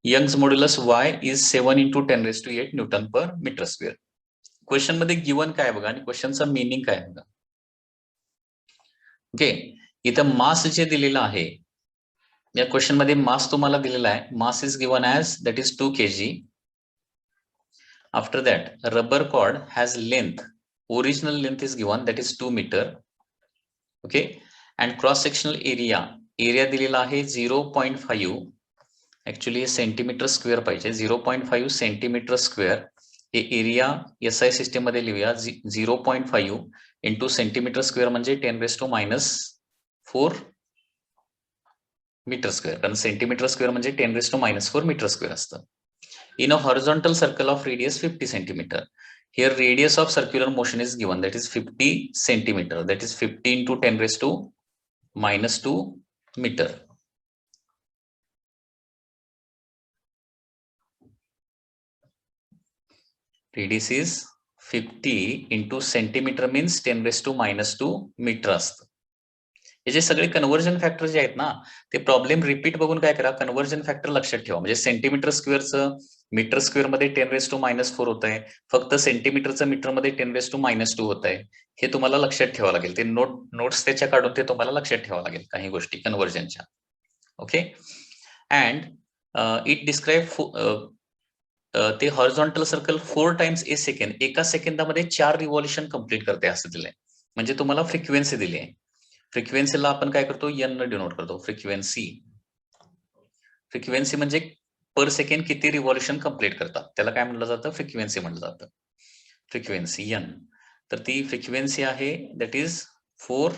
Young's modulus y is 7 × 10⁸ Newton per meter square. Question मध्ये given काय बघा आणि क्वेश्चनचा meaning काय बघा. Okay, इथं मास जे दिलेलं आहे, या क्वेश्चन मध्ये मास तुम्हाला दिलेला आहे. Mass is given as that is 2 kg. After that rubber cord has length, original length is given that is 2 metre. Okay, and cross sectional area दिलेला आहे 0.5. ऍक्च्युली सेंटीमीटर स्क्वेअर पाहिजे, 0.5 सेंटीमीटर स्क्वेअर. हे area SI system मध्ये लिहूया, 0.5 into centimetre square म्हणजे 10⁻⁻4 metre square, कारण centimetre square म्हणजे 10⁻⁻4 metre square असतं. In a horizontal circle of radius 50 centimetre. Here radius of circular motion is given, that is 50 centimeter, that is 50 × 10⁻⁻2 meter. Radius is 50 into centimetre means 10⁻⁻² metre असतं. हे जे सगळे conversion factor जे आहेत ना, ते प्रॉब्लेम रिपीट बघून काय करा, कन्व्हर्जन फॅक्टर लक्षात ठेवा. म्हणजे सेंटीमीटर स्क्वेअरचं मीटर स्क्वेअर मध्ये 10⁻⁻⁴ होत आहे, फक्त सेंटीमीटरचं मीटर मध्ये 10⁻⁻² होत आहे. हे तुम्हाला लक्षात ठेवावं लागेल. ते नोट्स त्याच्या काढून ते तुम्हाला लक्षात ठेवावं लागेल काही गोष्टी कन्व्हर्जनच्या. ओके. अँड इट डिस्क्राईब ते हॉरिझॉन्टल सर्कल 4 टाइम्स ए सेकंड, एका सेकंदामध्ये 4 रिव्हॉल्युशन कंप्लीट करते असं दिलंय. म्हणजे तुम्हाला फ्रिक्वेन्सी दिली आहे. फ्रिक्वेन्सीला आपण काय करतो, n न डिनोट करतो. फ्रिक्वेन्सी म्हणजे पर सेकंड किती रिव्हॉल्युशन कंप्लीट करतात, त्याला काय म्हटलं जातं, फ्रिक्वेन्सी म्हटलं जातं. Frequency n. तर ती फ्रिक्वेन्सी आहे that is 4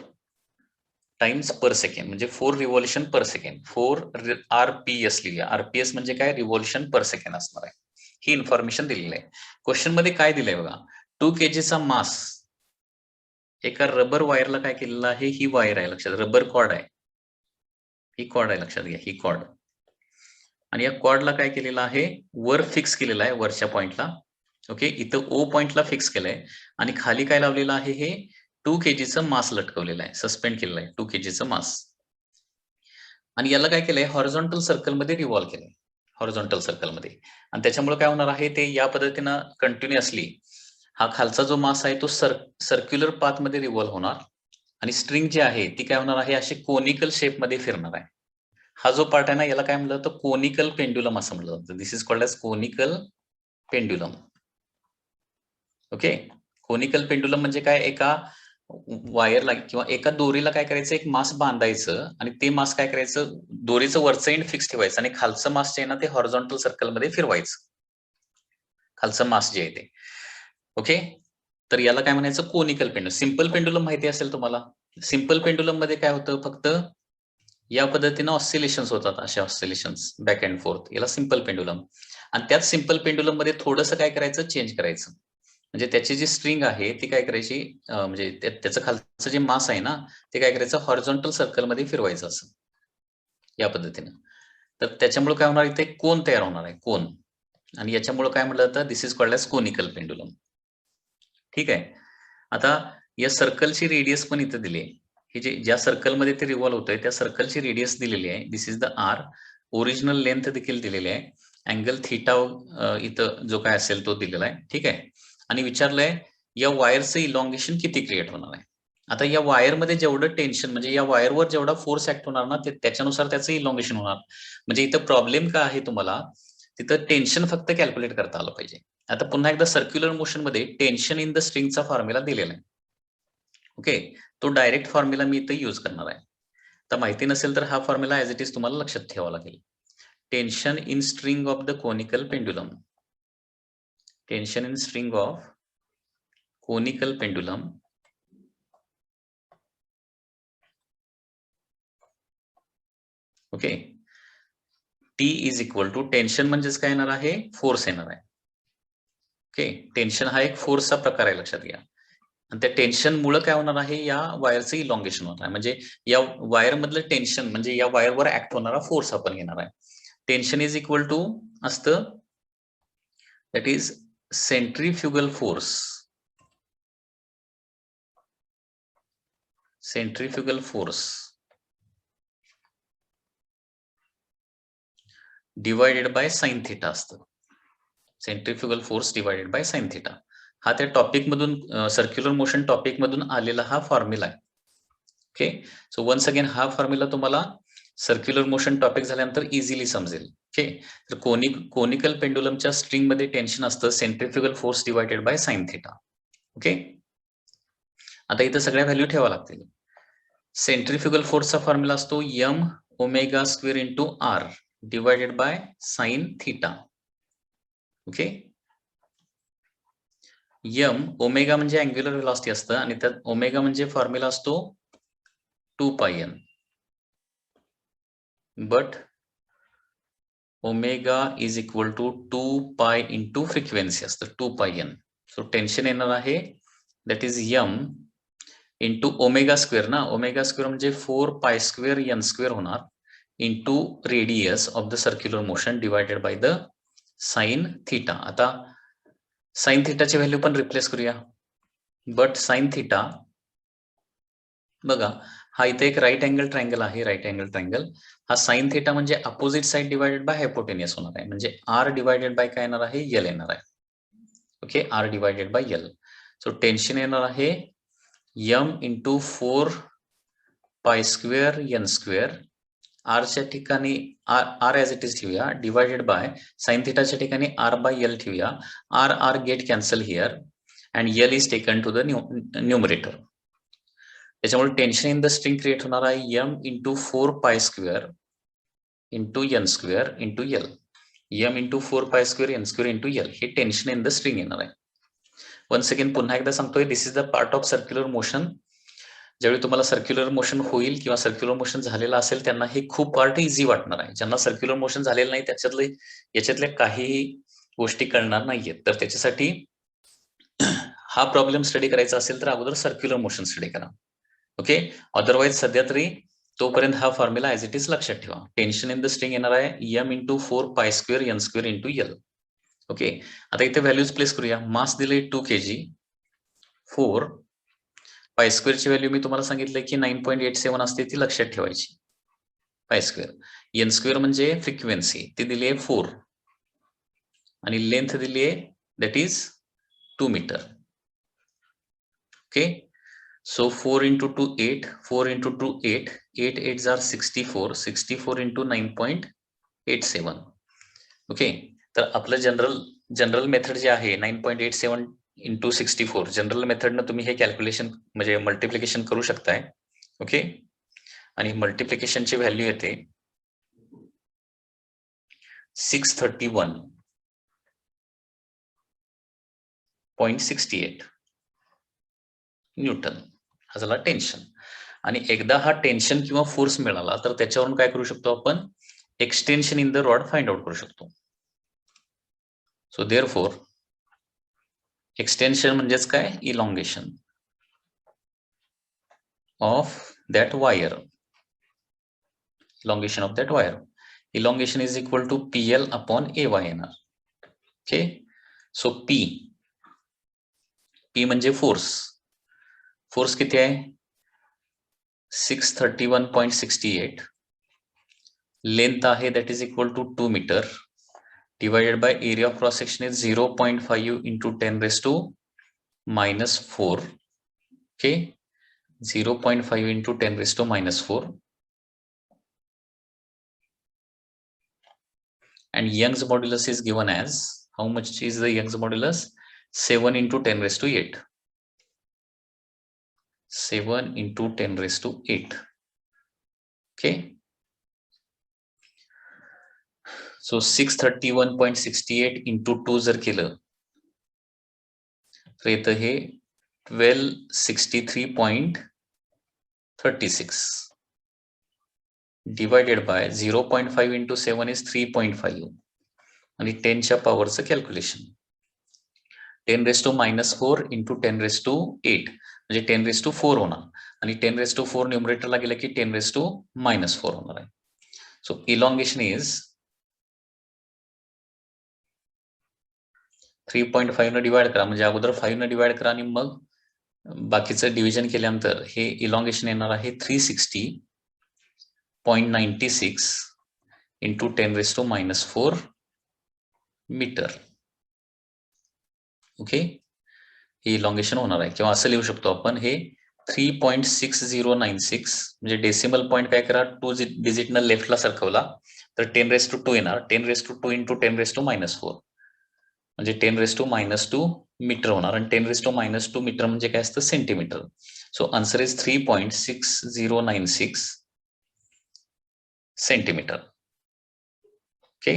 times per second, म्हणजे 4 रिव्हॉल्युशन पर सेकंड. 4 RPS लिहिया. RPS म्हणजे काय, रिव्हॉल्युशन पर सेकंड असणार आहे. ही इन्फॉर्मेशन दिलेली आहे. क्वेश्चन मध्ये काय दिलंय बघा, 2 kg चा मास एका रबर वायरला काय केलेलं आहे, ही वायर आहे लक्षात, रबर कॉर्ड आहे, ही कॉर्ड आहे लक्षात घ्या, ही कॉर्ड. आणि या कॉर्डला काय केलेलं आहे, वर फिक्स केलेलं आहे वरच्या पॉइंटला. ओके, इथं O पॉइंटला फिक्स केलंय आणि खाली काय लावलेलं आहे, हे 2 kg चं मास लटकवलेलं आहे, सस्पेंड केलेलं आहे 2 kg चं मास. आणि याला काय केलंय, हॉरिझॉन्टल सर्कल मध्ये रिव्हॉल्व केलंय, हॉरिझॉन्टल सर्कल मध्ये. आणि त्याच्यामुळे काय होणार आहे, ते या पद्धतीनं कंटिन्युअसली हा खालचा जो मास आहे तो सर्क्युलर पाथ मध्ये रिव्हॉल्व होणार आणि स्ट्रिंग जी आहे ती काय होणार आहे, अशी कोनिकल शेप मध्ये फिरणार आहे. हा जो पार्ट आहे ना, याला काय म्हणलं जातं, कोनिकल पेंड्युलम असं म्हटलं जातं. This is called as conical pendulum. Okay, conical pendulum म्हणजे काय, एका वायरला किंवा एका दोरीला काय करायचं, एक मास बांधायचं आणि ते मास काय करायचं, दोरीचं वरचं एंड फिक्स ठेवायचं आणि खालचं मास जे आहे ना ते हॉरिझॉन्टल सर्कल मध्ये फिरवायचं, खालचं मास जे आहे ते. ओके, तर याला काय म्हणायचं, कोनिकल पेंड्युलम. सिंपल पेंड्युलम माहिती असेल तुम्हाला. सिंपल पेंड्युलम मध्ये काय होतं, फक्त या पद्धतीनं ऑसिलेशन्स होतात, अशा ऑसिलेशन्स बॅक अँड फोर्थ, याला सिंपल पेंड्युलम. आणि त्याच सिंपल पेंड्युलम मध्ये थोडंसं काय करायचं, चेंज करायचं. म्हणजे त्याची जी स्ट्रिंग आहे ती काय करायची, म्हणजे त्याचं खालचं जे मास आहे ना ते काय करायचं, हॉरिझॉन्टल सर्कल मध्ये फिरवायचं असं, या पद्धतीनं. तर त्याच्यामुळे काय होणार, इथे कोन तयार होणार आहे, कोन. आणि याच्यामुळे काय म्हटलं जातं, this is called as conical pendulum. ठीक आहे. आता या सर्कलची रेडियस पण इथे दिली आहे. हे जे ज्या सर्कलमध्ये ते रिव्हॉल्व होतंय त्या सर्कलची रेडियस दिलेली आहे. This is the R. Original length देखील दिलेली आहे. अँगल थीटा इथं जो काय असेल तो दिलेला आहे. ठीक आहे. आणि विचारलंय या वायरचं इलॉंगेशन किती क्रिएट होणार आहे. आता या वायरमध्ये जेवढं टेन्शन, म्हणजे या वायरवर जेवढा फोर्स ऍक्ट होणार ना त्याच्यानुसार त्याचं इलॉंगेशन होणार. म्हणजे इथं प्रॉब्लेम काय आहे तुम्हाला, तिथं टेन्शन फक्त कॅल्क्युलेट करता आलं पाहिजे. आता पुन्हा एकदा सर्क्युलर मोशन मध्ये टेन्शन इन द स्ट्रिंगचा फॉर्म्युला दिलेला आहे. ओके, तो डायरेक्ट फॉर्म्युला मी इथे यूज करणार आहे. तर माहिती नसेल तर हा फॉर्म्युला ऍज इट इज तुम्हाला लक्षात ठेवावा लागेल. Tension in string of the conical pendulum. Tension in string of conical pendulum okay, T is equal to, tension म्हणजेच काय येणार आहे, फोर्स येणार आहे. ओके, टेन्शन हा एक फोर्सचा प्रकार आहे लक्षात घ्या. आणि त्या टेन्शन मुळे काय होणार आहे, या वायरचं इलॉंगेशन होणार आहे. म्हणजे या वायर मधलं टेन्शन म्हणजे या वायरवर ऍक्ट होणारा फोर्स आपण घेणार आहे. टेन्शन इज इक्वल टू असतं that is centrifugal force. Centrifugal force divided by sine theta असतं. Centrifugal force divided by sine theta. हा त्या टॉपिक मधून, सर्क्युलर मोशन टॉपिक मधून आलेला हा फॉर्म्युला आहे. ओके, सो वन्स अगेन हा फॉर्म्युला तुम्हाला सर्क्युलर मोशन टॉपिक झाल्यानंतर इझिली समजेल. ओके, तर कोनिकल पेंडुलमच्या स्ट्रिंग मध्ये टेन्शन असतं centrifugal force divided by sine theta. Okay, आता इथं सगळ्या व्हॅल्यू ठेवा लागतील. सेंट्रीफ्युगल फोर्सचा फॉर्म्युला असतो m omega square into r divided by sine theta. Okay, m omega म्हणजे अँग्युलर व्हेलॉसिटी असतं आणि त्यात ओमेगा म्हणजे फॉर्म्युला असतो 2πn. But omega is equal to 2π into frequency असतं 2πn. सो टेन्शन येणार आहे that is m into omega square ना, ओमेगा स्क्वेअर म्हणजे 4π² n स्क्वेअर होणार into radius of the circular motion divided by the sine theta. आता sign थिटाची value पण replace करूया. But sine theta बघा, हा इथे एक राईट अँगल ट्रायंगल आहे. राईट अँगल ट्रायंगल हा साइन थिटा म्हणजे opposite side divided by hypotenuse होणार आहे. म्हणजे आर डिवायडेड बाय काय येणार आहे, एल येणार आहे. Okay, R divided by L. So tension येणार आहे M into 4 pi square N square. आरच्या ठिकाणी आर ॲज इट इज ठेवूया, डिवायडेड बाय साइन थिटाच्या ठिकाणी आर बाय एल ठेवूया. R R get cancel here and L is taken to the numerator. त्याच्यामुळे tension in the string create होणार आहे M into 4 pi square into N square into L. M into 4 pi square N square into L हे tension in the string येणार आहे. One second पुन्हा एकदा सांगतोय, दिस is the part of circular motion. ज्यावेळी तुम्हाला सर्क्युलर मोशन होईल किंवा सर्क्युलर मोशन झालेलं असेल त्यांना हे खूप पार्ट इझी वाटणार आहे. ज्यांना सर्क्युलर मोशन झालेलं नाही याच्यातल्या काही गोष्टी कळणार नाहीयेत. तर त्याच्यासाठी हा प्रॉब्लेम स्टडी करायचा असेल तर अगोदर सर्क्युलर मोशन स्टडी करा. ओके, अदरवाईज सध्या तरी तोपर्यंत हा फॉर्म्युला ऍज इट इज लक्षात ठेवा. टेन्शन इन द स्ट्रिंग येणार आहे M into 4 pi square N square into L. Okay, आता इथे व्हॅल्यूज प्लेस करूया. मास दिले 2 kg. 4 पाय स्क्वेअरची व्हॅल्यू मी तुम्हाला सांगितलं की 9.87 असते, ती लक्षात ठेवायची. पाय स्क्वेअर एन स्क्वेअर म्हणजे फ्रिक्वेन्सी, ती दिली आहे 4 आणि लेंथ दिली आहे that is 2 metre. Okay, so 4 into 2 8, 4 into 2 8, 8 8s are 64, 64 into 9.87. Okay, तर आपलं जनरल मेथड जे आहे 9.87 into 64 जनरल मेथडनं तुम्ही हे कॅल्क्युलेशन म्हणजे मल्टिप्लिकेशन करू शकताय. ओके, आणि मल्टिप्लिकेशनची व्हॅल्यू येते 631.68 न्यूटन. हा झाला टेन्शन. आणि एकदा हा टेन्शन किंवा फोर्स मिळाला तर त्याच्यावरून काय करू शकतो आपण, extension in the rod find out करू शकतो. सो देअरफॉर एक्सटेन्शन म्हणजेच काय, elongation of that wire. Elongation of that wire. Elongation is equal to PL upon AY येणार. ओके, सो P म्हणजे फोर्स. फोर्स किती आहे 631.68. लेंथ आहे that is equal to 2 metre divided by area of cross section is 0.5 into 10 raised to minus 4. Okay, 0.5 into 10 raised to minus 4. And Young's modulus is given as, how much is the Young's modulus? 7 into 10 raised to 8. 7 into 10 raised to 8. Okay, so 631.68 into 2 जर केलं तर इथं हे 1263.36 divided by 0.5 into 7 is 3.5 आणि 10च्या पॉवरचं calculation 10 raised to minus 4 into 10 raised to 8 म्हणजे 10 raised to 4 होणार आणि 10 raised to 4 न्यूमरेटरला गेलं की 10 raised to minus 4 होणार आहे. सो इलॉंगेशन इज 3.5 न डिवाइड करा, म्हणजे अगोदर 5 न डिवाइड करा आणि मग बाकीचं डिव्हिजन केल्यानंतर हे इलॉंगेशन येणार आहे 360.96 into 10 raised to minus 4 metre. Okay, हे इलॉंगेशन होणार आहे किंवा असं लिहू शकतो आपण हे 3.6096 म्हणजे डेसिमल पॉईंट काय करा 2 डिजिटनं लेफ्टला सरकवला तर 10 raised to 2 येणार. 10 raised to 2 into 10 raised to minus 4 म्हणजे 10 raised to minus 2 मीटर होणार आणि 10 raised to minus 2 मीटर म्हणजे काय असतं centimetre. So answer is 3.6096 centimetre. Okay,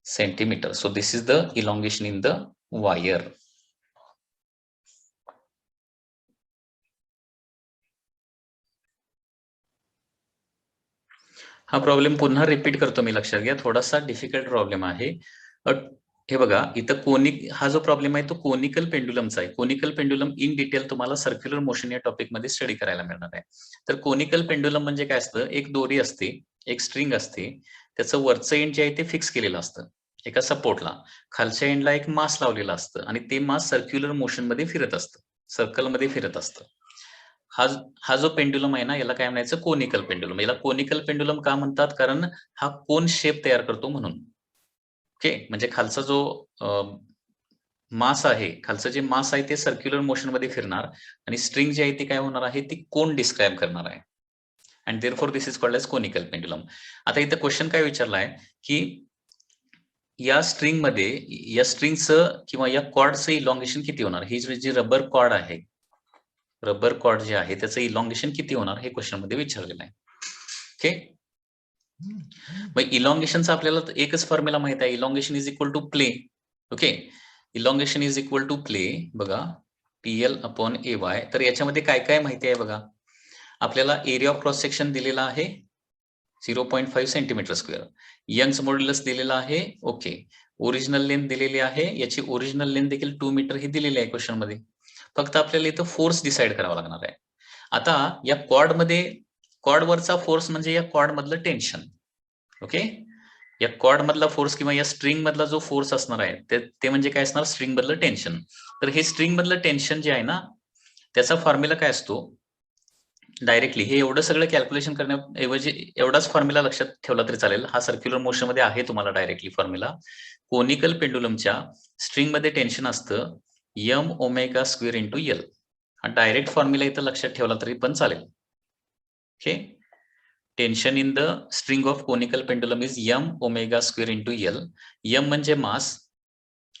centimetre. So this is the elongation in the wire. हा problem पुन्हा repeat करतो मी, लक्षात घ्या, थोडासा डिफिकल्ट प्रॉब्लेम आहे. हे बघा इथं हा जो प्रॉब्लेम आहे तो कोनिकल पेंडुलमचा आहे. कोनिकल पेंडुलम इन डिटेल तुम्हाला सर्क्युलर मोशन या टॉपिक मध्ये स्टडी करायला मिळणार आहे. तर कोनिकल पेंडुलम म्हणजे काय असतं, एक दोरी असते, एक स्ट्रिंग असते, त्याचं वरचं एंड जे आहे ते फिक्स केलेलं असतं एका सपोर्टला खालच्या एंडला एक मास लावलेला असतं आणि ते मास सर्क्युलर मोशन मध्ये फिरत असतं, सर्कल मध्ये फिरत असतं. हा जो पेंड्युलम आहे ना, याला काय म्हणायचं, कोनिकल पेंड्युलम. याला कोनिकल पेंड्युलम का म्हणतात, कारण हा कोन शेप तयार करतो म्हणून. ओके, म्हणजे खालचा जो मास आहे, खालचं जे मास आहे ते सर्क्युलर मोशन मध्ये फिरणार आणि स्ट्रिंग जी आहे ती काय होणार आहे, ती कोन डिस्क्राईब करणार आहे. And therefore this is called as conical pendulum. आता इथं क्वेश्चन काय विचारलाय की या स्ट्रिंगचं किंवा या कॉर्डचं इलॉंगेशन किती होणार, ही जी रबर कॉर्ड आहे, रबर कॉर्ड जे आहे त्याचं इलॉंगेशन किती होणार हे क्वेश्चन मध्ये विचारलेलं आहे. ओके, मग इलॉंगेशनचा आपल्याला एकच फॉर्म्युला माहित आहे, elongation is equal to PL. Okay, elongation is equal to PL, बघा PL अपॉन AY. तर याच्यामध्ये काय काय माहिती आहे बघा, आपल्याला एरिया ऑफ क्रॉस सेक्शन दिलेला आहे 0.5 सेंटीमीटर स्क्वेअर, यंग्स मॉड्युलस दिलेला आहे. ओके, ओरिजिनल लेंथ दिलेली आहे, याची ओरिजिनल लेंथ देखील 2 मीटर ही दिलेली आहे क्वेश्चन मध्ये. फक्त आपल्याला इथं फोर्स डिसाइड करावा लागणार आहे. आता या कॉर्ड वरचा फोर्स म्हणजे या कॉर्ड मधलं टेन्शन. ओके, या कॉर्ड मधला फोर्स किंवा या स्ट्रिंग मधला जो फोर्स असणार आहे ते म्हणजे काय असणार, स्ट्रिंग मधलं टेन्शन. तर हे स्ट्रिंग मधलं टेन्शन जे आहे ना, त्याचा फॉर्म्युला काय असतो, डायरेक्टली हे एवढं सगळं कॅल्क्युलेशन करण्याऐवजी एवढाच फॉर्म्युला लक्षात ठेवला तरी चालेल. हा सर्क्युलर मोशन मध्ये आहे तुम्हाला डायरेक्टली फॉर्म्युला. कोनिकल पेंडुलमच्या स्ट्रिंग मध्ये टेन्शन असतं m omega square into L. हा डायरेक्ट फॉर्म्युला इथं लक्षात ठेवला तरी पण चालेल. Okay, tension in the string of conical pendulum is m omega square into L. m म्हणजे मास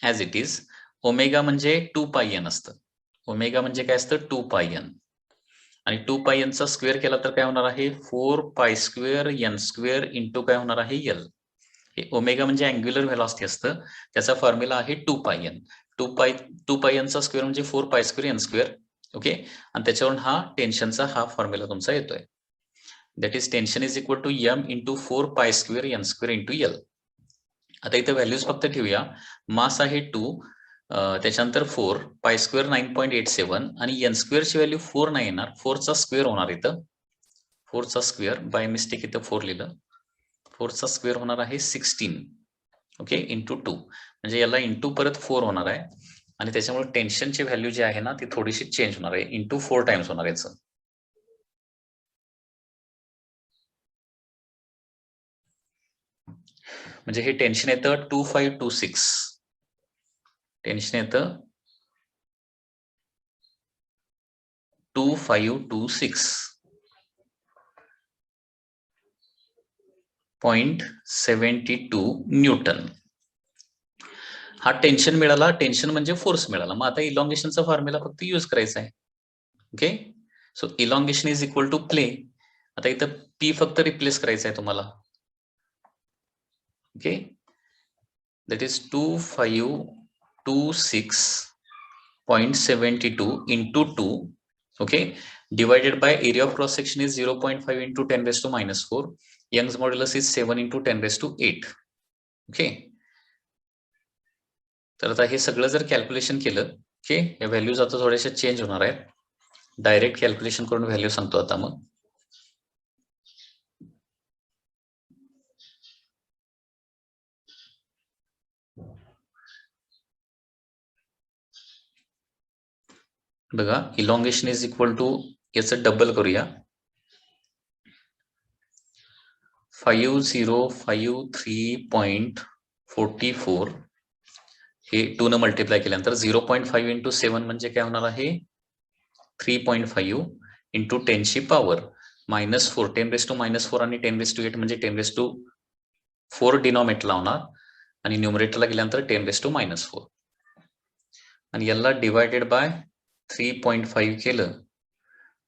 ऍज इट इज, ओमेगा म्हणजे 2 पाय n असतं. ओमेगा म्हणजे काय असतं, 2 पाय n. आणि 2 पाय n चा स्क्वेअर केला तर काय होणार आहे, 4 pi square n square into काय होणार आहे, l. हे ओमेगा म्हणजे अँग्युलर व्हेलॉसिटी असतं, त्याचा फॉर्म्युला आहे 2 पाय n. 2 पाय n चा स्क्वेअर म्हणजे 4 pi square n square. Okay, आणि त्याच्यावरून हा टेन्शनचा हा फॉर्म्युला तुमचा येतोय. That is tension is equal to m into 4 pi square n square into l. आता इथे व्हॅल्यूज फक्त ठेवूया. मास आहे 2, त्याच्यानंतर 4 पाय स्क्वेअर 9.87 आणि n स्क्वेअर ची व्हॅल्यू 4 नाही येणार, 4 चा स्क्वेअर होणार इथं. 4 चा स्क्वेअर बाय मिस्टेक इथं 4 लिहिलं. 4 चा स्क्वेअर होणार आहे 16. ओके, इंटू 2 म्हणजे याला इंटू परत 4 होणार आहे आणि त्याच्यामुळे टेन्शनची व्हॅल्यू जी आहे ना ती थोडीशी चेंज होणार आहे, इंटू 4 टाइम्स होणार आहे याचं. म्हणजे हे टेन्शन येतं 2526. टेन्शन येतं 2526.72 न्यूटन. हा टेन्शन मिळाला, टेन्शन म्हणजे फोर्स मिळाला. मग आता इलॉंगेशनचा फॉर्म्युला फक्त यूज करायचा आहे. Okay, so elongation is equal to PL. आता इथं P फक्त रिप्लेस करायचा आहे तुम्हाला. Okay, that is 2526.72 into 2, okay, divided by area of cross section is 0.5 into 10 raised to minus 4. Young's modulus is 7 into 10 raised to 8. Okay, तर आता हे सगळं जर कॅल्क्युलेशन केलं, ओके, या व्हॅल्यूज आता थोड्याशा चेंज होणार आहेत. डायरेक्ट कॅल्क्युलेशन करून व्हॅल्यू सांगतो आता. मग बघा, इलॉंगेशन इज इक्वल टू, याचं डबल करूया, 5053.44 हे 2 न मल्टिप्लाय केल्यानंतर 0.5 इंटू 7 म्हणजे काय होणार आहे, 3.5 इंटू 10 ची पॉवर -4, 10 रेस टू -4 आणि 10 रेस टू 8 म्हणजे 10 रेस टू 4 डिनॉमिनेटरला लावणार आणि न्यूमरेटरला गेल्यानंतर 10 रेस टू -4 आणि याला डिवायडेड बाय 3.5 केलं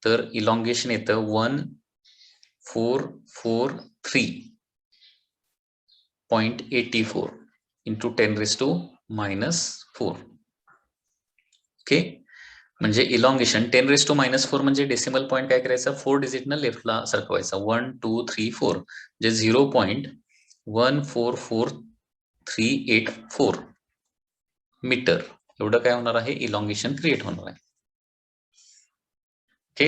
तर इलॉंगेशन येतं 1443.84 इंटू 10 रेस टू -4. ओके, म्हणजे इलॉंगेशन 10 रेस टू -4 म्हणजे डेसिमल पॉईंट काय करायचा, 4 डिजिटनं लेफ्टला सरकवायचा, 1 2 3 4 म्हणजे 0.14438 मीटर एवढं काय होणार आहे, इलॉंगेशन क्रिएट होणार आहे. ओके,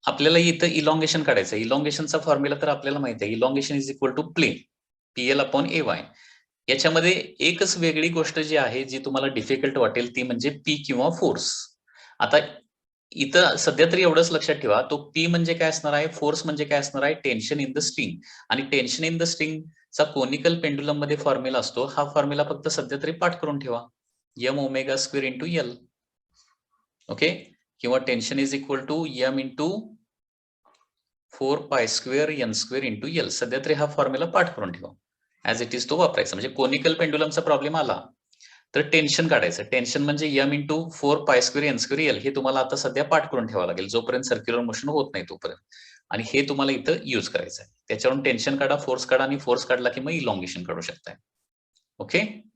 आपल्याला इथं इलॉंगेशन काढायचं. इलॉंगेशनचा फॉर्म्युला तर आपल्याला माहिती आहे. Elongation is equal to plain PL upon AY. याच्यामध्ये एकच वेगळी गोष्ट जी आहे जी तुम्हाला डिफिकल्ट वाटेल ती म्हणजे P किंवा फोर्स. आता इथं सध्या तरी एवढंच लक्षात ठेवा, तो P म्हणजे काय असणार आहे, फोर्स म्हणजे काय असणार आहे, टेन्शन इन द स्ट्रिंग. आणि टेन्शन इन द स्ट्रिंगचा कोनिकल पेंडुलम मध्ये फॉर्म्युला असतो. हा फॉर्म्युला फक्त सध्या तरी पाठ करून ठेवा. M omega square into L. Okay, किंवा tension is equal to M into 4 pi square N square into L. सध्या तरी हा फॉर्म्युला पाठ करून ठेवा. ऍज इट इज तो वापरायचा. म्हणजे कोनिकल पेंडुलमचा प्रॉब्लेम आला तर टेन्शन काढायचं. टेन्शन म्हणजे M into 4 pi square N square L. हे तुम्हाला आता सध्या पाठ करून ठेवावं लागेल जोपर्यंत सर्क्युलर मोशन होत नाही तोपर्यंत. आणि हे तुम्हाला इथं यूज करायचं आहे. त्याच्यावरून टेन्शन काढा, फोर्स काढा, आणि फोर्स काढला की मग इलॉंगेशन काढू शकताय. ओके.